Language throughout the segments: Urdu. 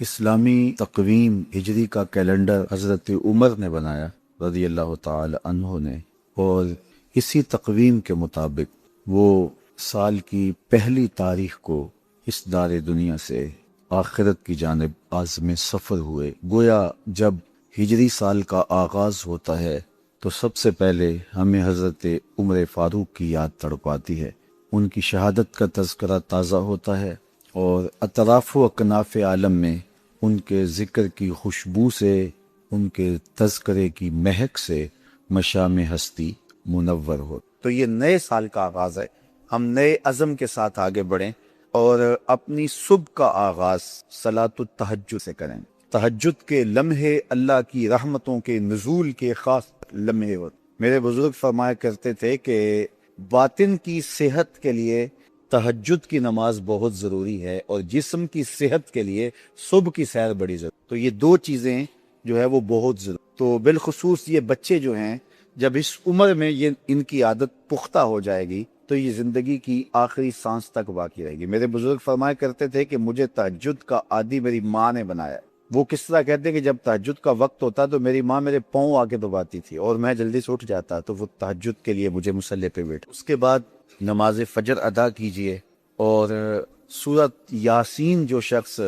اسلامی تقویم ہجری کا کیلنڈر حضرت عمر نے بنایا رضی اللہ تعالی عنہ نے، اور اسی تقویم کے مطابق وہ سال کی پہلی تاریخ کو اس دار دنیا سے آخرت کی جانب عازم سفر ہوئے۔ گویا جب ہجری سال کا آغاز ہوتا ہے تو سب سے پہلے ہمیں حضرت عمر فاروق کی یاد تڑپاتی ہے، ان کی شہادت کا تذکرہ تازہ ہوتا ہے، اور اطراف و اکناف عالم میں ان کے ذکر کی خوشبو سے، ان کے تذکرے کی مہک سے مشام ہستی منور ہو۔ تو یہ نئے سال کا آغاز ہے، ہم نئے عزم کے ساتھ آگے بڑھیں اور اپنی صبح کا آغاز صلاۃ التہجد سے کریں۔ تہجد کے لمحے اللہ کی رحمتوں کے نزول کے خاص لمحے ہوتے۔ میرے بزرگ فرمایا کرتے تھے کہ باطن کی صحت کے لیے تہجد کی نماز بہت ضروری ہے، اور جسم کی صحت کے لیے صبح کی سیر بڑی ضروری۔ تو یہ دو چیزیں جو ہے وہ بہت ضروری۔ تو بالخصوص یہ بچے جو ہیں، جب اس عمر میں یہ ان کی عادت پختہ ہو جائے گی تو یہ زندگی کی آخری سانس تک باقی رہے گی۔ میرے بزرگ فرمایا کرتے تھے کہ مجھے تہجد کا عادی میری ماں نے بنایا۔ وہ کس طرح کہتے ہیں کہ جب تہجد کا وقت ہوتا تو میری ماں میرے پاؤں آ کے دباتی تھی اور میں جلدی سے اٹھ جاتا، تو وہ تہجد کے لیے مجھے مصلی پہ بیٹھا۔ اس کے بعد نماز فجر ادا کیجئے، اور سورۃ یاسین جو شخص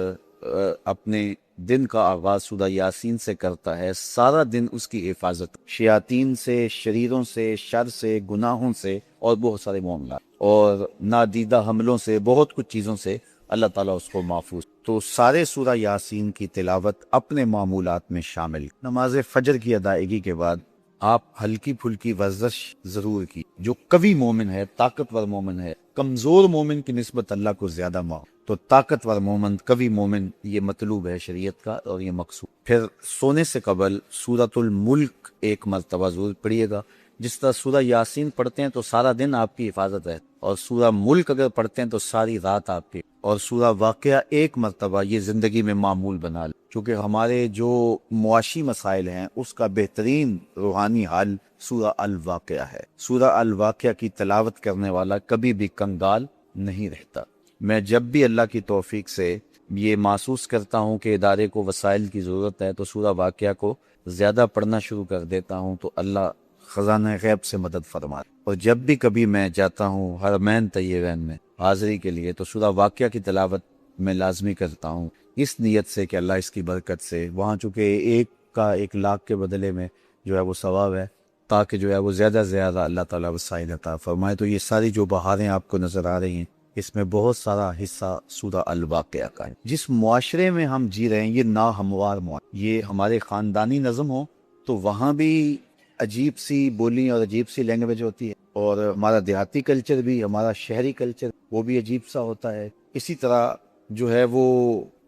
اپنے دن کا آغاز سورہ یاسین سے کرتا ہے، سارا دن اس کی حفاظت شیاطین سے، شریروں سے، شر سے، گناہوں سے، اور بہت سارے معاملات اور نادیدہ حملوں سے، بہت کچھ چیزوں سے اللہ تعالیٰ اس کو محفوظ۔ تو سارے سورہ یاسین کی تلاوت اپنے معمولات میں شامل۔ نماز فجر کی ادائیگی کے بعد آپ ہلکی پھلکی ورزش ضرور کی۔ جو قوی مومن ہے، طاقتور مومن ہے، کمزور مومن کی نسبت اللہ کو زیادہ تو طاقتور مومن، قوی مومن، یہ مطلوب ہے شریعت کا اور یہ مقصود۔ پھر سونے سے قبل سورۃ الملک ایک مرتبہ ضرور پڑھیے گا۔ جس طرح سورہ یاسین پڑھتے ہیں تو سارا دن آپ کی حفاظت ہے، اور سورہ ملک اگر پڑھتے ہیں تو ساری رات آپ کی، اور سورہ واقعہ ایک مرتبہ یہ زندگی میں معمول بنا لیں، چونکہ ہمارے جو معاشی مسائل ہیں اس کا بہترین روحانی حل سورہ الواقعہ ہے۔ سورہ الواقعہ کی تلاوت کرنے والا کبھی بھی کنگال نہیں رہتا۔ میں جب بھی اللہ کی توفیق سے یہ محسوس کرتا ہوں کہ ادارے کو وسائل کی ضرورت ہے تو سورہ واقعہ کو زیادہ پڑھنا شروع کر دیتا ہوں، تو اللہ خزانہ غیب سے مدد فرماتا۔ اور جب بھی کبھی میں جاتا ہوں حرمین طیبین میں حاضری کے لیے تو سورہ واقعہ کی تلاوت میں لازمی کرتا ہوں، اس نیت سے کہ اللہ اس کی برکت سے وہاں، چونکہ ایک کا 1,00,000 کے بدلے میں جو ہے وہ ثواب ہے، تاکہ جو ہے وہ زیادہ سے زیادہ اللہ تعالیٰ وسائل عطا فرمائے۔ تو یہ ساری جو بہاریں آپ کو نظر آ رہی ہیں، اس میں بہت سارا حصہ سورہ الواقعہ کا ہے۔ جس معاشرے میں ہم جی رہے ہیں یہ ناہموار معاشرہ، یہ ہمارے خاندانی نظم ہو تو وہاں بھی عجیب سی بولی اور عجیب سی لینگویج ہوتی ہے، اور ہمارا دیہاتی کلچر بھی، ہمارا شہری کلچر وہ بھی عجیب سا ہوتا ہے۔ اسی طرح جو ہے وہ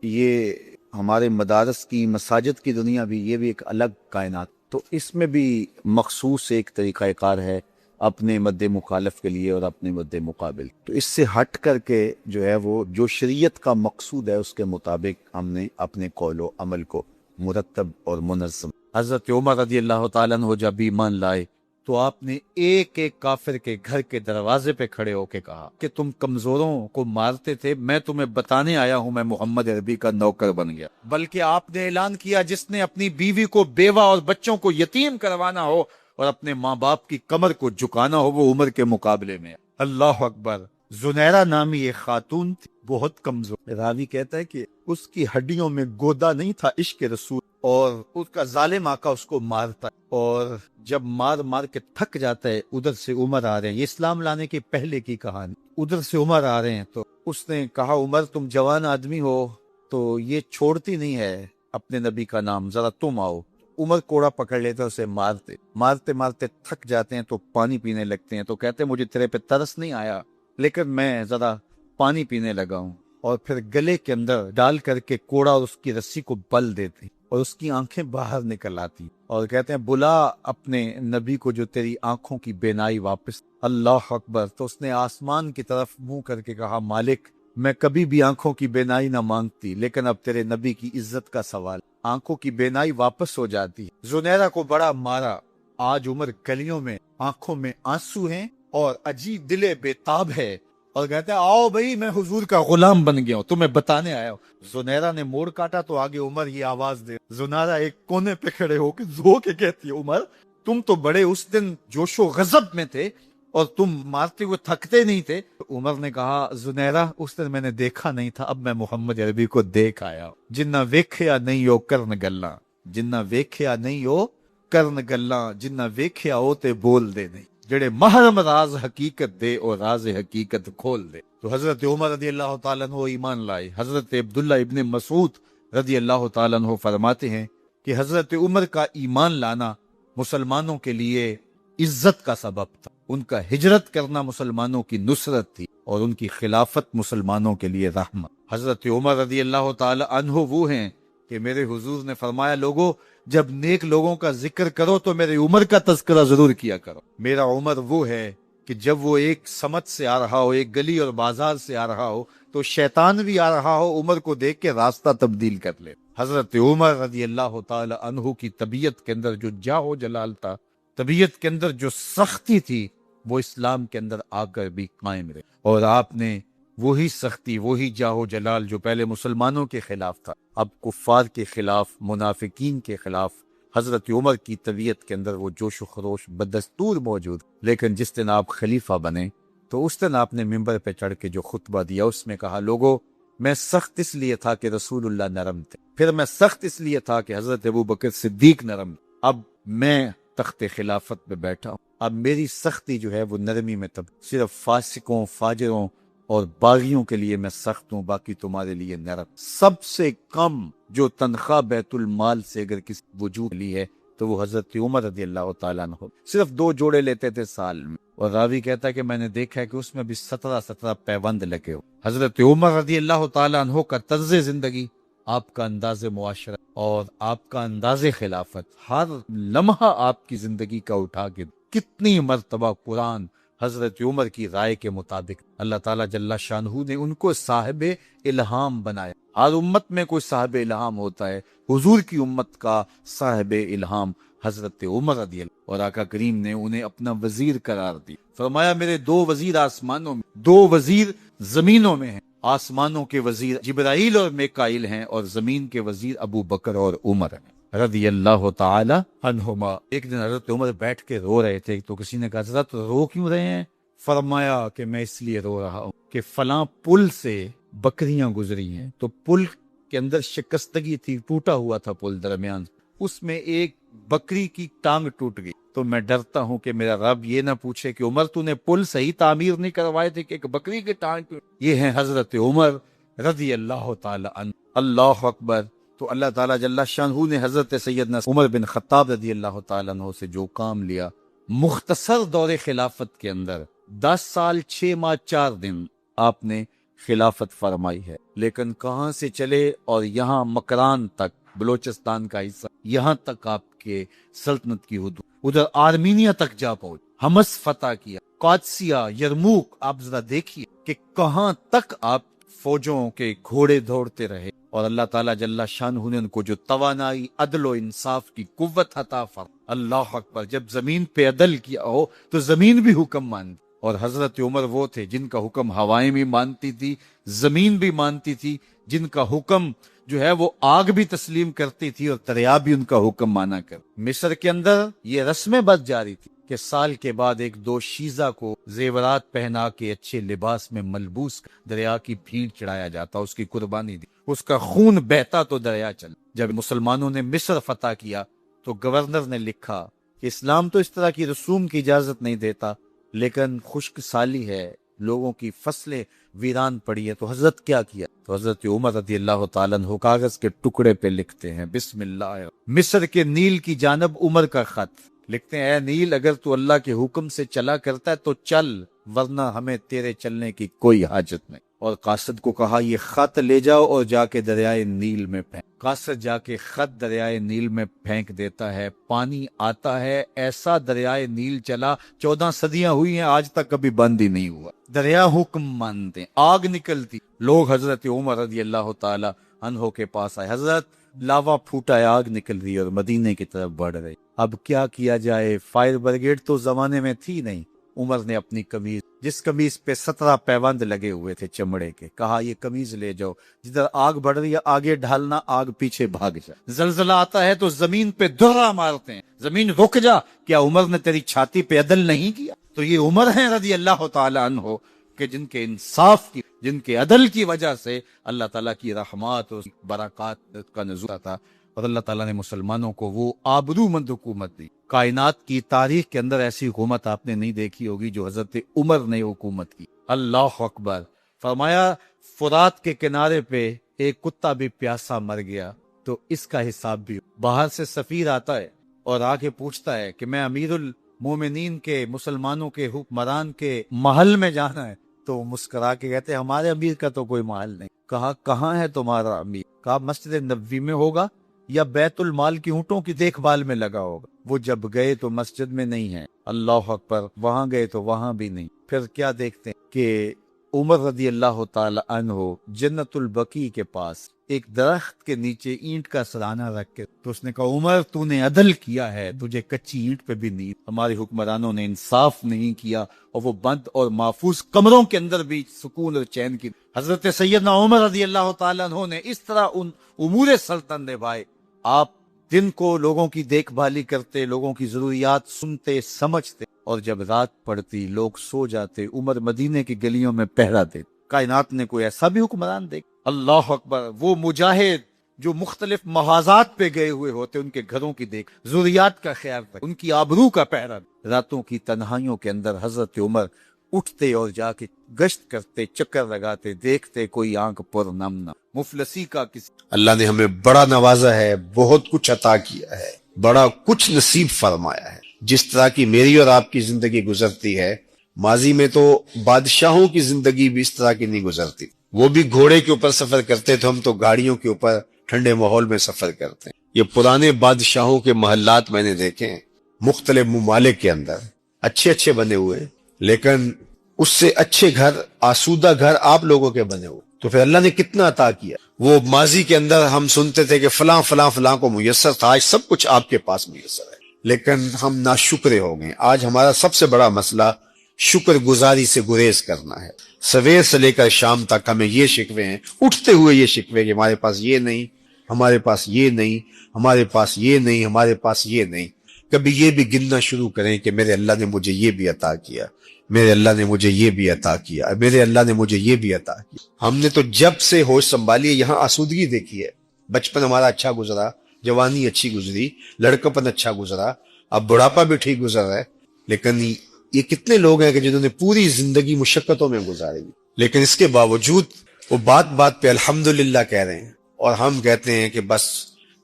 یہ ہمارے مدارس کی، مساجد کی دنیا بھی، یہ بھی ایک الگ کائنات۔ تو اس میں بھی مخصوص ایک طریقہ کار ہے اپنے مد مخالف کے لیے اور اپنے مد مقابل۔ تو اس سے ہٹ کر کے جو ہے وہ جو شریعت کا مقصود ہے اس کے مطابق ہم نے اپنے قول و عمل کو مرتب اور منظم۔ حضرت عمر رضی اللہ تعالیٰ عنہ جب ایمان لائے تو آپ نے ایک ایک کافر کے گھر کے دروازے پہ کھڑے ہو کے کہا کہ تم کمزوروں کو مارتے تھے، میں تمہیں بتانے آیا ہوں میں محمد عربی کا نوکر بن گیا۔ بلکہ آپ نے اعلان کیا جس نے اپنی بیوی کو، بیوہ اور بچوں کو یتیم کروانا ہو اور اپنے ماں باپ کی کمر کو جھکانا ہو وہ عمر کے مقابلے میں۔ اللہ اکبر۔ زنیرہ نامی ایک خاتون تھی، بہت کمزور۔ راوی کہتا ہے کہ اس کی ہڈیوں میں گودا نہیں تھا عشق رسول، اور اس کا ظالم آقا اس کو مارتا ہے، اور جب مار مار کے تھک جاتا ہے، ادھر سے عمر آ رہے ہیں، یہ اسلام لانے کے پہلے کی کہانی، ادھر سے عمر آ رہے ہیں، تو اس نے کہا عمر تم جوان آدمی ہو تو یہ چھوڑتی نہیں ہے اپنے نبی کا نام، ذرا تم آؤ۔ عمر کوڑا پکڑ لیتے اسے مارتے مارتے تھک جاتے ہیں تو پانی پینے لگتے ہیں، تو کہتے ہیں مجھے تیرے پہ ترس نہیں آیا لیکن میں ذرا پانی پینے لگا ہوں، اور پھر گلے کے اندر ڈال کر کے کوڑا اور اس کی رسی کو بل دیتی اور اس کی آنکھیں باہر نکل آتی، اور کہتے ہیں بلا اپنے نبی کو جو تیری آنکھوں کی بینائی واپس۔ اللہ اکبر۔ تو اس نے آسمان کی طرف منہ کر کے کہا مالک میں کبھی بھی آنکھوں کی بینائی نہ مانگتی، لیکن اب تیرے نبی کی عزت کا سوال، آنکھوں کی بینائی واپس ہو جاتی ہے۔ زنیرہ کو بڑا مارا، آج عمر گلیوں میں آنکھوں میں آنسو ہیں اور عجیب دل بے تاب ہے، اور کہتے ہیں آؤ بھائی میں حضور کا غلام بن گیا ہوں، تمہیں بتانے آیا ہوں۔ زنیرہ نے موڑ کاٹا تو آگے عمر یہ آواز دے، زنیرہ ایک کونے پہ کھڑے ہو کے زو کے کہتی ہے عمر تم تو بڑے اس دن جوش و غضب میں تھے اور تم مارتے ہوئے تھکتے نہیں تھے۔ عمر نے کہا زنیرہ اس دن میں نے دیکھا نہیں تھا، اب میں محمد عربی کو دیکھ آیا ہوں۔ جنہ ویکھیا نہیں ہو کرن گلاں، جنہ ویکھیا نہیں ہو کرن گلاں، جنہ ویکھیا ہو تے بول دے نہیں، جڑے محرم راز حقیقت دے اور راز حقیقت کھول دے۔ تو حضرت عمر رضی اللہ تعالیٰ عنہ ایمان لائے۔ حضرت عبداللہ ابن مسعود رضی اللہ تعالیٰ عنہ فرماتے ہیں کہ حضرت عمر کا ایمان لانا مسلمانوں کے لیے عزت کا سبب تھا، ان کا ہجرت کرنا مسلمانوں کی نصرت تھی اور ان کی خلافت مسلمانوں کے لیے رحمت۔ حضرت عمر رضی اللہ تعالی عنہ وہ ہیں کہ میرے حضور نے فرمایا لوگوں جب نیک لوگوں کا ذکر کرو تو میرے عمر کا تذکرہ ضرور کیا کرو۔ میرا عمر وہ ہے کہ جب وہ ایک سمت سے آ رہا ہو، ایک گلی اور بازار سے آ رہا ہو تو شیطان بھی آ رہا ہو، عمر کو دیکھ کے راستہ تبدیل کر لے۔ حضرت عمر رضی اللہ تعالی عنہ کی طبیعت کے اندر جو جاہ جلال تھا، طبیعت کے اندر جو سختی تھی، وہ اسلام کے اندر آ کر بھی قائم رہے، اور آپ نے وہی سختی، وہی جاہ و جلال جو پہلے مسلمانوں کے خلاف تھا، اب کفار کے خلاف، منافقین کے خلاف، حضرت عمر کی طبیعت کے اندر وہ جوش و خروش بدستور موجود۔ لیکن جس دن آپ خلیفہ بنے تو اس دن آپ نے ممبر پہ چڑھ کے جو خطبہ دیا اس میں کہا لوگو میں سخت اس لیے تھا کہ رسول اللہ نرم تھے، پھر میں سخت اس لیے تھا کہ حضرت ابوبکر صدیق نرم تھے، اب میں تخت خلافت پہ بیٹھا ہوں، اب میری سختی جو ہے وہ نرمی میں تب صرف فاسقوں، فاجروں اور باغیوں کے لیے میں سخت ہوں، باقی تمہارے لیے نرم۔ سب سے کم جو تنخواہ بیت المال سے اگر کسی وجود لی ہے تو وہ حضرت عمر رضی اللہ تعالیٰ عنہ صرف 2 جوڑے لیتے تھے سال میں، اور راوی کہتا ہے کہ میں نے دیکھا ہے کہ اس میں بھی 17 پیوند لگے ہو۔ حضرت عمر رضی اللہ تعالیٰ عنہ کا طرز زندگی، آپ کا انداز معاشرت اور آپ کا انداز خلافت، ہر لمحہ آپ کی زندگی کا اٹھا کے کتنی مرتبہ قرآن حضرت عمر کی رائے کے مطابق اللہ تعالیٰ جل شانہ نے ان کو صاحب الہام بنایا۔ ہر امت میں کوئی صاحب الہام ہوتا ہے، حضور کی امت کا صاحب الہام حضرت عمر رضی اللہ، اور آقا کریم نے انہیں اپنا وزیر قرار دی۔ فرمایا میرے 2 وزیر آسمانوں میں، 2 وزیر زمینوں میں ہیں، آسمانوں کے وزیر جبرائیل اور میکائیل ہیں اور زمین کے وزیر ابو بکر اور عمر ہیں رضی اللہ تعالی عنہما۔ ایک دن حضرت عمر بیٹھ کے رو رہے تھے تو کسی نے کہا حضرت رو کیوں رہے ہیں؟ فرمایا کہ میں اس لیے رو رہا ہوں کہ فلاں پل سے بکریاں گزری ہیں، تو پل کے اندر شکستگی تھی، ٹوٹا ہوا تھا پل درمیان، اس میں ایک بکری کی ٹانگ ٹوٹ گئی، تو میں ڈرتا ہوں کہ میرا رب یہ نہ پوچھے کہ عمر تو نے پل صحیح تعمیر نہیں کروائے تھے کہ ایک بکری کی ٹانگ ٹوٹ۔ یہ ہیں حضرت عمر رضی اللہ تعالی عنہ۔ اللہ اکبر۔ تو اللہ تعالیٰ جل شانہ نے حضرت سیدنا عمر بن خطاب رضی اللہ تعالیٰ عنہ سے جو کام لیا، مختصر دور خلافت کے اندر 10 سال 6 ماہ 4 دن آپ نے خلافت فرمائی ہے، لیکن کہاں سے چلے اور یہاں مکران تک، بلوچستان کا حصہ، یہاں تک آپ کے سلطنت کی حدود، ادھر آرمینیا تک جا پہنچ، حمص فتح کیا، قادسیہ، یرموک، آپ ذرا دیکھیے کہ کہاں تک آپ فوجوں کے گھوڑے دوڑتے رہے، اور اللہ تعالیٰ جل شانہ نے ان کو جو توانائی، عدل و انصاف کی قوت عطا فرمائی۔ اللہ اکبر۔ جب زمین پہ عدل کیا ہو تو زمین بھی حکم مانتی، اور حضرت عمر وہ تھے جن کا حکم ہوائیں بھی مانتی تھی، زمین بھی مانتی تھی، جن کا حکم جو ہے وہ آگ بھی تسلیم کرتی تھی اور دریا بھی ان کا حکم مانا کر۔ مصر کے اندر یہ رسمیں بس جاری تھی کہ سال کے بعد 1-2 شیزہ کو زیورات پہنا کے اچھے لباس میں ملبوس دریا کی بھیڑ چڑھایا جاتا، اس کی قربانی دی، اس کا خون بہتا تو دریا چل۔ جب مسلمانوں نے مصر فتح کیا تو گورنر نے لکھا کہ اسلام تو اس طرح کی رسوم کی اجازت نہیں دیتا، لیکن خشک سالی ہے، لوگوں کی فصلیں ویران پڑی ہے، تو حضرت کیا کیا؟ تو حضرت عمر رضی اللہ تعالیٰ عنہ کاغذ کے ٹکڑے پہ لکھتے ہیں بسم اللہ، مصر کے نیل کی جانب عمر کا خط، لکھتے ہیں اے نیل اگر تو اللہ کے حکم سے چلا کرتا ہے تو چل، ورنہ ہمیں تیرے چلنے کی کوئی حاجت نہیں۔ اور قاصد کو کہا یہ خط لے جاؤ اور جا کے دریائے نیل میں پھینک۔ قاصد جا کے خط دریائے نیل میں پھینک دیتا ہے، پانی آتا ہے، ایسا دریائے نیل چلا، 14 صدیاں ہوئی ہیں آج تک کبھی بند ہی نہیں ہوا، دریا حکم مانتے ہیں، آگ نکلتی، لوگ حضرت عمر رضی اللہ تعالی عنہ کے پاس آئے، حضرت لاوا پھوٹا ہے، آگ نکل رہی ہے اور مدینے کی طرف بڑھ رہی، اب کیا کیا جائے؟ فائر بریگیڈ تو زمانے میں تھی نہیں، عمر نے اپنی قمیض، جس قمیض پہ 17 پیوند لگے ہوئے تھے چمڑے کے، کہا یہ قمیض لے جاؤ، جدھر آگ بڑھ رہی ہے آگے ڈھالنا، آگ پیچھے بھاگ جائے، زلزلہ آتا ہے تو زمین پہ دہرا مارتے ہیں، زمین رک جا، کیا عمر نے تیری چھاتی پہ عدل نہیں کیا؟ تو یہ عمر ہیں رضی اللہ تعالی عنہ کہ جن کے انصاف کی، جن کے عدل کی وجہ سے اللہ تعالیٰ کی رحمات اور برکات کا نزول تھا، اور اللہ تعالیٰ نے مسلمانوں کو وہ آبرو مند حکومت دی۔ کائنات کی تاریخ کے اندر ایسی حکومت آپ نے نہیں دیکھی ہوگی جو حضرت عمر نے حکومت کی۔ اللہ اکبر۔ فرمایا فرات کے کنارے پہ ایک کتا بھی پیاسا مر گیا تو اس کا حساب بھی، باہر سے سفیر آتا ہے اور آ کے پوچھتا ہے کہ میں امیر المومنین کے، مسلمانوں کے حکمران کے محل میں جانا ہے، تو مسکرا کے کہتے ہیں ہمارے امیر کا تو کوئی محل نہیں۔ کہا کہاں ہے تمہارا امیر؟ کہا مسجد نبوی میں ہوگا یا بیت المال کی اونٹوں کی دیکھ بھال میں لگا ہوگا۔ وہ جب گئے تو مسجد میں نہیں ہے، اللہ اکبر، وہاں گئے تو وہاں بھی نہیں۔ پھر کیا دیکھتے ہیں کہ عمر رضی اللہ تعالی عنہ جنت البقیع کے پاس ایک درخت کے نیچے اینٹ کا سرانہ رکھ کے، تو اس نے کہا عمر تو نے عدل کیا ہے، تجھے کچی اینٹ پہ بھی نہیں، ہمارے حکمرانوں نے انصاف نہیں کیا، اور وہ بند اور محفوظ کمروں کے اندر بھی سکون اور چین کی۔ حضرت سیدنا عمر رضی اللہ تعالیٰ عنہ نے اس طرح ان امور سلطنت نبھائے۔ آپ دن کو لوگوں کی دیکھ بھالی کرتے، لوگوں کی ضروریات سنتے سمجھتے، اور جب رات پڑتی لوگ سو جاتے، عمر مدینے کی گلیوں میں پہرا دیتے۔ کائنات نے کوئی ایسا بھی حکمران دیکھ؟ اللہ اکبر۔ وہ مجاہد جو مختلف محاذات پہ گئے ہوئے ہوتے، ان کے گھروں کی دیکھ، ضروریات کا خیال رکھ، ان کی آبرو کا پہرا، راتوں کی تنہائیوں کے اندر حضرت عمر اٹھتے اور جا کے گشت کرتے، چکر لگاتے، دیکھتے کوئی آنکھ پر نم نہ، مفلسی کا کسی۔ اللہ نے ہمیں بڑا نوازا ہے، بہت کچھ عطا کیا ہے، بڑا کچھ نصیب فرمایا ہے۔ جس طرح کی میری اور آپ کی زندگی گزرتی ہے، ماضی میں تو بادشاہوں کی زندگی بھی اس طرح کی نہیں گزرتی۔ وہ بھی گھوڑے کے اوپر سفر کرتے تو ہم تو گاڑیوں کے اوپر ٹھنڈے ماحول میں سفر کرتے ہیں۔ یہ پرانے بادشاہوں کے محلات میں نے دیکھے ہیں، مختلف ممالک کے اندر اچھے اچھے بنے ہوئے، لیکن اس سے اچھے گھر، آسودہ گھر آپ لوگوں کے بنے ہوئے۔ تو پھر اللہ نے کتنا عطا کیا۔ وہ ماضی کے اندر ہم سنتے تھے کہ فلاں فلاں فلاں کو میسر تھا، آج سب کچھ آپ کے پاس میسر ہے، لیکن ہم ناشکرے ہو گئے۔ آج ہمارا سب سے بڑا مسئلہ شکر گزاری سے گریز کرنا ہے۔ سویر سے لے کر شام تک ہمیں یہ شکوے ہیں، اٹھتے ہوئے یہ شکوے کہ ہمارے پاس یہ نہیں، ہمارے پاس یہ نہیں، ہمارے پاس یہ نہیں، ہمارے پاس یہ نہیں۔ کبھی یہ بھی گننا شروع کریں کہ میرے اللہ نے مجھے یہ بھی عطا کیا، میرے اللہ نے مجھے یہ بھی عطا کیا، میرے اللہ نے مجھے یہ بھی عطا کیا۔ ہم نے تو جب سے ہوش سنبھالی ہے یہاں آسودگی دیکھی ہے۔ بچپن ہمارا اچھا گزرا، جوانی اچھی گزری، لڑکپن اچھا گزرا، اب بڑھاپا بھی ٹھیک گزر رہا ہے، لیکن یہ کتنے لوگ ہیں کہ جنہوں نے پوری زندگی مشقتوں میں گزاری، لیکن اس کے باوجود وہ بات بات پہ الحمدللہ کہہ رہے ہیں۔ اور ہم کہتے ہیں کہ بس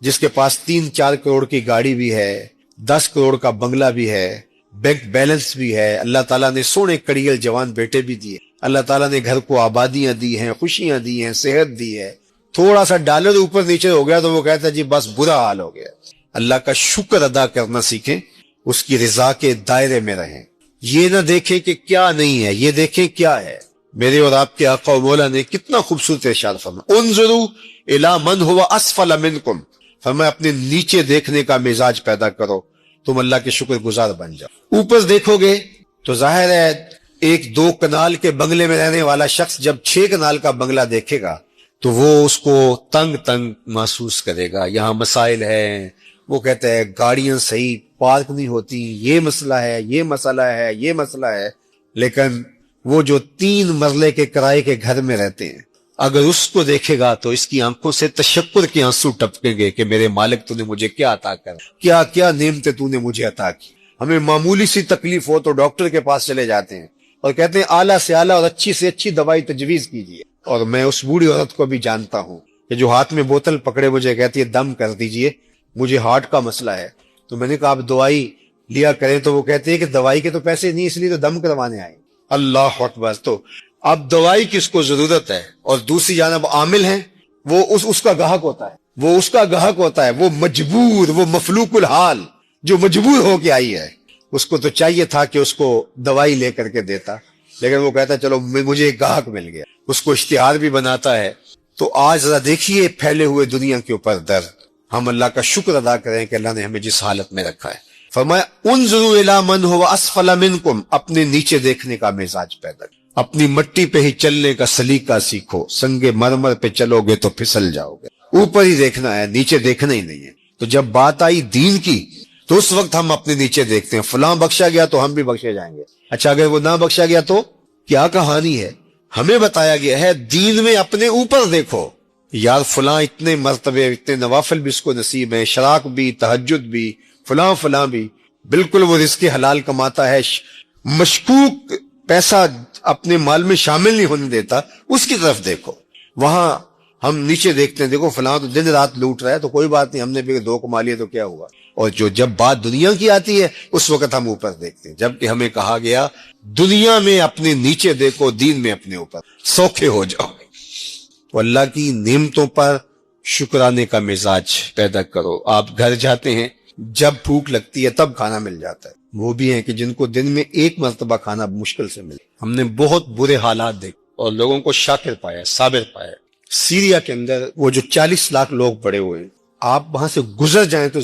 جس کے پاس 3-4 کروڑ کی گاڑی بھی ہے، 10 کروڑ کا بنگلہ بھی ہے، بینک بیلنس بھی ہے، اللہ تعالیٰ نے سونے کڑیل جوان بیٹے بھی دیے، اللہ تعالیٰ نے گھر کو آبادیاں دی ہیں، خوشیاں دی ہیں، صحت دی ہے، تھوڑا سا ڈالر اوپر نیچے ہو گیا تو وہ کہتا ہے جی بس برا حال ہو گیا۔ اللہ کا شکر ادا کرنا سیکھیں، اس کی رضا کے دائرے میں رہیں، یہ نہ دیکھیں کہ کیا نہیں ہے، یہ دیکھیں کیا ہے۔ میرے اور آپ کے آقا و مولا نے کتنا خوبصورت ارشاد فرمایا، انظروا الی من هو اسفل منکم، فرمایا اپنے نیچے دیکھنے کا مزاج پیدا کرو، تم اللہ کے شکر گزار بن جاؤ۔ اوپر دیکھو گے تو ظاہر ہے 1-2 کنال کے بنگلے میں رہنے والا شخص جب 6 کنال کا بنگلہ دیکھے گا تو وہ اس کو تنگ تنگ محسوس کرے گا، یہاں مسائل ہیں، وہ کہتا ہے گاڑیاں صحیح پارک نہیں ہوتی، یہ مسئلہ ہے، یہ مسئلہ ہے، یہ مسئلہ ہے۔ لیکن وہ جو 3 مرلے کے کرائے کے گھر میں رہتے ہیں، اگر اس کو دیکھے گا تو اس کی آنکھوں سے تشکر کے آنسو ٹپکیں گے کہ میرے مالک تو نے مجھے کیا عطا کر، کیا کیا نعمتیں تو نے مجھے عطا کی۔ ہمیں معمولی سی تکلیف ہو تو ڈاکٹر کے پاس چلے جاتے ہیں اور کہتے ہیں اعلیٰ سے اعلیٰ اور اچھی سے اچھی دوائی تجویز کیجیے۔ اور میں اس بوڑھی عورت کو بھی جانتا ہوں کہ جو ہاتھ میں بوتل پکڑے مجھے کہتی ہے دم کر دیجئے، مجھے ہارٹ کا مسئلہ ہے۔ تو میں نے کہا آپ دوائی لیا کریں، تو وہ کہتے ہیں کہ دوائی کے تو پیسے نہیں، اس لیے تو دم کروانے آئے۔ اللہ اکبر۔ تو اب دوائی کس کو ضرورت ہے، اور دوسری جانب عامل ہیں، وہ اس کا گاہک ہوتا ہے، وہ اس کا گاہک ہوتا ہے، وہ مجبور، وہ مفلوق الحال جو مجبور ہو کے آئی ہے، اس کو تو چاہیے تھا کہ اس کو دوائی لے کر کے دیتا، لیکن وہ کہتا ہے چلو مجھے ایک گاہک مل گیا، اس کو اشتہار بھی بناتا ہے۔ تو آج ذرا دیکھیے پھیلے ہوئے دنیا کے اوپر درد، ہم اللہ کا شکر ادا کریں کہ اللہ نے ہمیں جس حالت میں رکھا ہے۔ فرمایا انظروا الی من هو اسفل منکم، اپنے نیچے دیکھنے کا مزاج پیدا کرو، اپنی مٹی پہ ہی چلنے کا سلیقہ سیکھو، سنگ مرمر پہ چلو گے تو پھسل جاؤ گے، اوپر ہی دیکھنا ہے، نیچے دیکھنا ہی نہیں ہے۔ تو جب بات آئی دین کی تو اس وقت ہم اپنے نیچے دیکھتے ہیں، فلاں بخشا گیا تو ہم بھی بخشے جائیں گے، اچھا اگر وہ نہ بخشا گیا تو کیا کہانی ہے؟ ہمیں بتایا گیا ہے دین میں اپنے اوپر دیکھو، یار فلاں اتنے مرتبے، اتنے نوافل بھی اس کو نصیب ہیں، شراک بھی، تہجد بھی، فلاں فلاں بھی، بالکل وہ رزق حلال کماتا ہے، مشکوک پیسہ اپنے مال میں شامل نہیں ہونے دیتا، اس کی طرف دیکھو۔ وہاں ہم نیچے دیکھتے ہیں، دیکھو فلاں تو دن رات لوٹ رہا ہے، تو کوئی بات نہیں، ہم نے بھی دو کما لیے تو کیا ہوا۔ اور جب بات دنیا کی آتی ہے اس وقت ہم اوپر دیکھتے ہیں، جبکہ ہمیں کہا گیا دنیا میں اپنے نیچے دیکھو، دین میں اپنے اوپر، سوکھے ہو جاؤ۔ تو اللہ کی نعمتوں پر شکرانے کا مزاج پیدا کرو۔ آپ گھر جاتے ہیں، جب بھوک لگتی ہے تب کھانا مل جاتا ہے، وہ بھی ہیں کہ جن کو دن میں ایک مرتبہ کھانا مشکل سے ملے۔ ہم نے بہت برے حالات دیکھے اور لوگوں کو شاکر پایا، صابر پایا۔ سیریا کے اندر وہ جو 40 لاکھ لوگ پڑے ہوئے ہیں، آپ وہاں سے گزر جائیں تو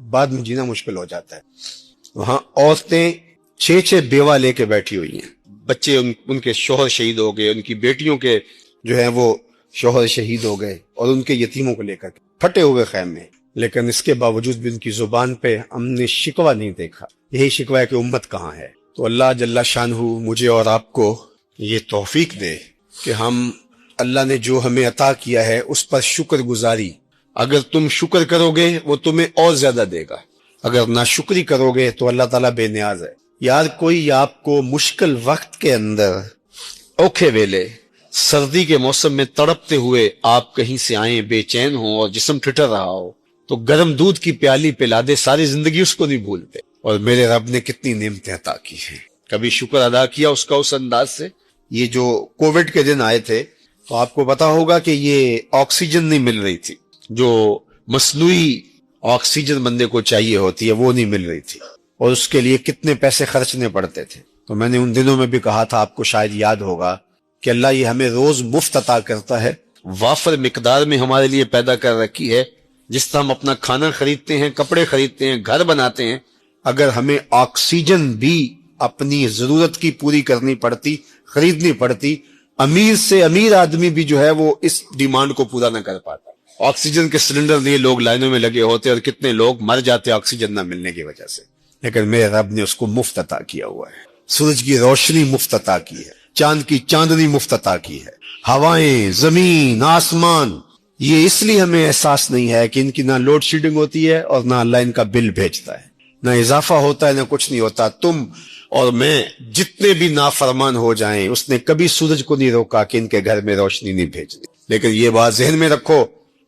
بعد میں جینا مشکل ہو جاتا ہے۔ وہاں عورتیں 6 بیوہ لے کے بیٹھی ہوئی ہیں، بچے ان کے شوہر شہید ہو گئے، ان کی بیٹیوں کے جو ہے وہ شوہر شہید ہو گئے، اور ان کے یتیموں کو لے کر کے پھٹے ہوئے خیمے، لیکن اس کے باوجود بھی ان کی زبان پہ ہم نے شکوہ نہیں دیکھا۔ یہی شکوہ ہے کہ امت کہاں ہے۔ تو اللہ جل شانہ مجھے اور آپ کو یہ توفیق دے کہ ہم اللہ نے جو ہمیں عطا کیا ہے اس پر شکر گزاری، اگر تم شکر کرو گے وہ تمہیں اور زیادہ دے گا، اگر ناشکری کرو گے تو اللہ تعالیٰ بے نیاز ہے۔ یار کوئی آپ کو مشکل وقت کے اندر، اوکھے ویلے، سردی کے موسم میں تڑپتے ہوئے آپ کہیں سے آئیں، بے چین ہوں اور جسم ٹھٹر رہا ہو، تو گرم دودھ کی پیالی پلا دے، ساری زندگی اس کو نہیں بھولتے۔ اور میرے رب نے کتنی نعمتیں عطا کی ہیں، کبھی شکر ادا کیا اس کا اس انداز سے۔ یہ جو کووڈ کے دن آئے تھے تو آپ کو پتا ہوگا کہ یہ آکسیجن نہیں مل رہی تھی، جو مصنوعی آکسیجن بندے کو چاہیے ہوتی ہے وہ نہیں مل رہی تھی، اور اس کے لیے کتنے پیسے خرچنے پڑتے تھے۔ تو میں نے ان دنوں میں بھی کہا تھا، آپ کو شاید یاد ہوگا کہ اللہ یہ ہمیں روز مفت عطا کرتا ہے، وافر مقدار میں ہمارے لیے پیدا کر رکھی ہے۔ جس طرح ہم اپنا کھانا خریدتے ہیں، کپڑے خریدتے ہیں، گھر بناتے ہیں، اگر ہمیں آکسیجن بھی اپنی ضرورت کی پوری کرنی پڑتی، خریدنی پڑتی، امیر سے امیر آدمی بھی جو ہے وہ اس ڈیمانڈ کو پورا نہ کر پاتا۔ آکسیجن کے سلنڈر لیے لوگ لائنوں میں لگے ہوتے اور کتنے لوگ مر جاتے آکسیجن نہ ملنے کی وجہ سے، لیکن میرے رب نے اس کو مفت عطا کیا ہوا ہے۔ سورج کی روشنی مفت عطا کی ہے، چاند کی چاندنی مفت عطا کی ہے، ہوائیں، زمین، آسمان۔ یہ اس لیے ہمیں احساس نہیں ہے کہ ان کی نہ لوڈ شیڈنگ ہوتی ہے اور نہ اللہ ان کا بل بھیجتا ہے، نہ اضافہ ہوتا ہے، نہ کچھ نہیں ہوتا۔ تم اور میں جتنے بھی نافرمان ہو جائیں، اس نے کبھی سورج کو نہیں روکا کہ ان کے گھر میں روشنی نہیں بھیجنی۔ لیکن یہ بات ذہن میں رکھو،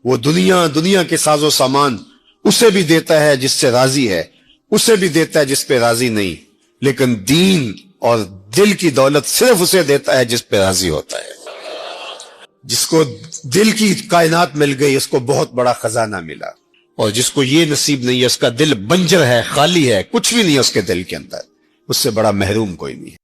وہ دنیا کے ساز و سامان اسے بھی دیتا ہے جس سے راضی ہے، اسے بھی دیتا ہے جس پہ راضی نہیں، لیکن دین اور دل کی دولت صرف اسے دیتا ہے جس پہ راضی ہوتا ہے۔ جس کو دل کی کائنات مل گئی اس کو بہت بڑا خزانہ ملا، اور جس کو یہ نصیب نہیں ہے، اس کا دل بنجر ہے، خالی ہے، کچھ بھی نہیں ہے اس کے دل کے اندر، اس سے بڑا محروم کوئی نہیں ہے۔